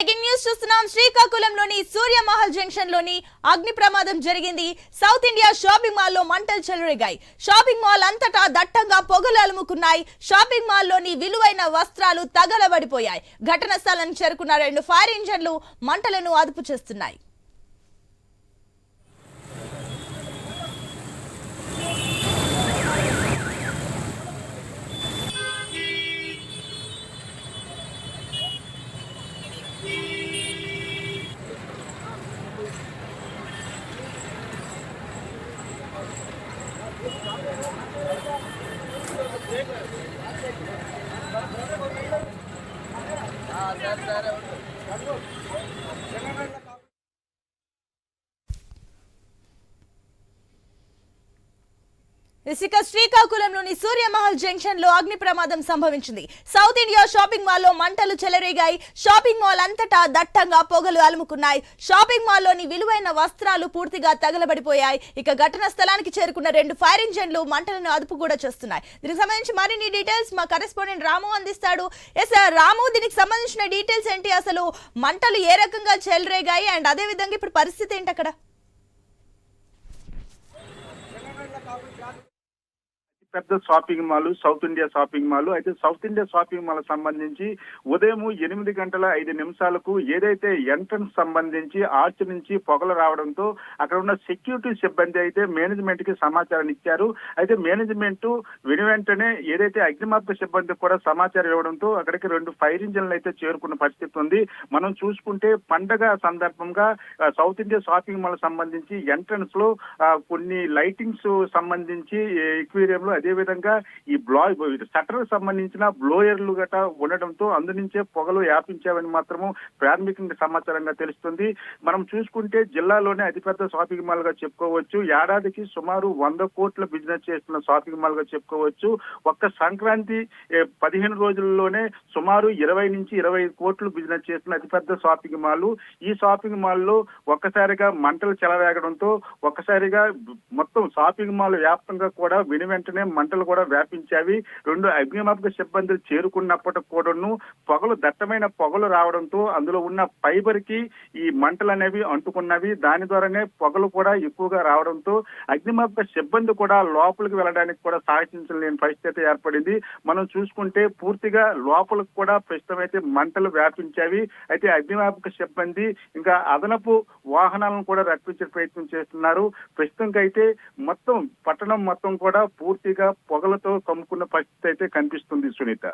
Breaking news చూస్తున్నాం. శ్రీకాకుళంలోని Surya Mahal junction లోని అగ్ని ప్రమాదం జరిగింది. సౌత్ ఇండియా షాపింగ్ మాల్ లో మంటలు చెలరేగాయి. షాపింగ్ మాల్ అంతటా దట్టంగా పొగలు అలుముకున్నాయి. షాపింగ్ మాల్ లోని విలువైన వస్త్రాలు తగలబడిపోయాయి. ఘటన స్థలానికి చేరుకున్న 2 ఫైర్ ఇంజన్లు మంటలను అదుపు చేస్తున్నాయి. శ్రీకాకుళంలోని సూర్యమహల్ జంక్షన్ లో అగ్ని ప్రమాదం సంభవించింది. సౌత్ ఇండియా షాపింగ్ మాల్ లో మంటలు చెలరేగాయి. షాపింగ్ మాల్ అంతటా దట్టంగా పొగలు అలుముకున్నాయి. షాపింగ్ మాల్ లోని విలువైన వస్త్రాలు పూర్తిగా తగలబడిపోయాయి. ఇక ఘటన స్థలానికి చేరుకున్న 2 ఫైర్ ఇంజన్లు మంటలను అదుపు కూడా చేస్తున్నాయి. దీనికి సంబంధించి మరిన్ని డీటెయిల్స్ మా కరెస్పాండెంట్ రాము అందిస్తాడు. రాము, దీనికి సంబంధించిన డీటెయిల్స్ ఏంటి? అసలు మంటలు ఏ రకంగా చెలరేగాయి అండ్ అదే విధంగా ఇప్పుడు పరిస్థితి ఏంటి అక్కడ? పెద్ద shopping mall south India shopping mall. అయితే సౌత్ ఇండియా షాపింగ్ మాల్ సంబంధించి ఉదయం 8:05 ఏదైతే ఎంట్రన్స్ సంబంధించి ఆర్చ్ నుంచి పొగలు రావడంతో అక్కడ ఉన్న సెక్యూరిటీ సిబ్బంది అయితే మేనేజ్మెంట్ కి సమాచారం ఇచ్చారు. అయితే మేనేజ్మెంట్ వెంటనే ఏదైతే అగ్నిమాపక సిబ్బంది కూడా సమాచారం ఇవ్వడంతో అక్కడికి 2 ఫైర్ ఇంజన్లు అయితే చేరుకున్న పరిస్థితి ఉంది. మనం చూసుకుంటే పండగ సందర్భంగా సౌత్ ఇండియా షాపింగ్ మాల్ సంబంధించి ఎంట్రన్స్ లో కొన్ని లైటింగ్స్ సంబంధించి ఎక్వేరియం లో అదే విధంగా ఈ షట్టర్ సంబంధించిన బ్లోయర్లు గట ఉండడంతో అందు నుంచే పొగలు వ్యాపించావని మాత్రము ప్రాథమికంగా సమాచారంగా తెలుస్తుంది. మనం చూసుకుంటే జిల్లాలోనే అతిపెద్ద షాపింగ్ మాల్ గా చెప్పుకోవచ్చు. ఏడాదికి సుమారు 100 కోట్ల బిజినెస్ చేస్తున్న షాపింగ్ మాల్ గా చెప్పుకోవచ్చు. ఒక్క సంక్రాంతి 15 రోజుల్లోనే సుమారు 20 నుంచి 25 కోట్లు బిజినెస్ చేస్తున్న అతిపెద్ద షాపింగ్ మాల్. ఈ షాపింగ్ మాల్ లో ఒక్కసారిగా మంటలు చెలరేగడంతో ఒక్కసారిగా మొత్తం షాపింగ్ మాల్ వ్యాప్తంగా కూడా వెంటనే మంటలు కూడా వ్యాపించావి. 2 అగ్నిమాపక సిబ్బందులు చేరుకున్నప్పటికి కూడాను దట్టమైన పొగలు రావడంతో అందులో ఉన్న ఫైబర్ కి ఈ మంటలు అనేవి అంటుకున్నవి. దాని ద్వారానే పొగలు కూడా ఎక్కువగా రావడంతో అగ్నిమాపక సిబ్బంది కూడా లోపలికి వెళ్ళడానికి కూడా సాహసించలేని పరిస్థితి ఏర్పడింది. మనం చూసుకుంటే పూర్తిగా లోపలికి కూడా ప్రస్తుతం అయితే మంటలు వ్యాపించావి. అయితే అగ్నిమాపక సిబ్బంది ఇంకా అదనపు వాహనాలను కూడా రప్పించే ప్రయత్నం చేస్తున్నారు. ప్రస్తుతానికైతే మొత్తం పట్టణం మొత్తం కూడా పూర్తిగా పొగలతో కమ్ముకున్న పరిస్థితి అయితే కనిపిస్తుంది సునీత.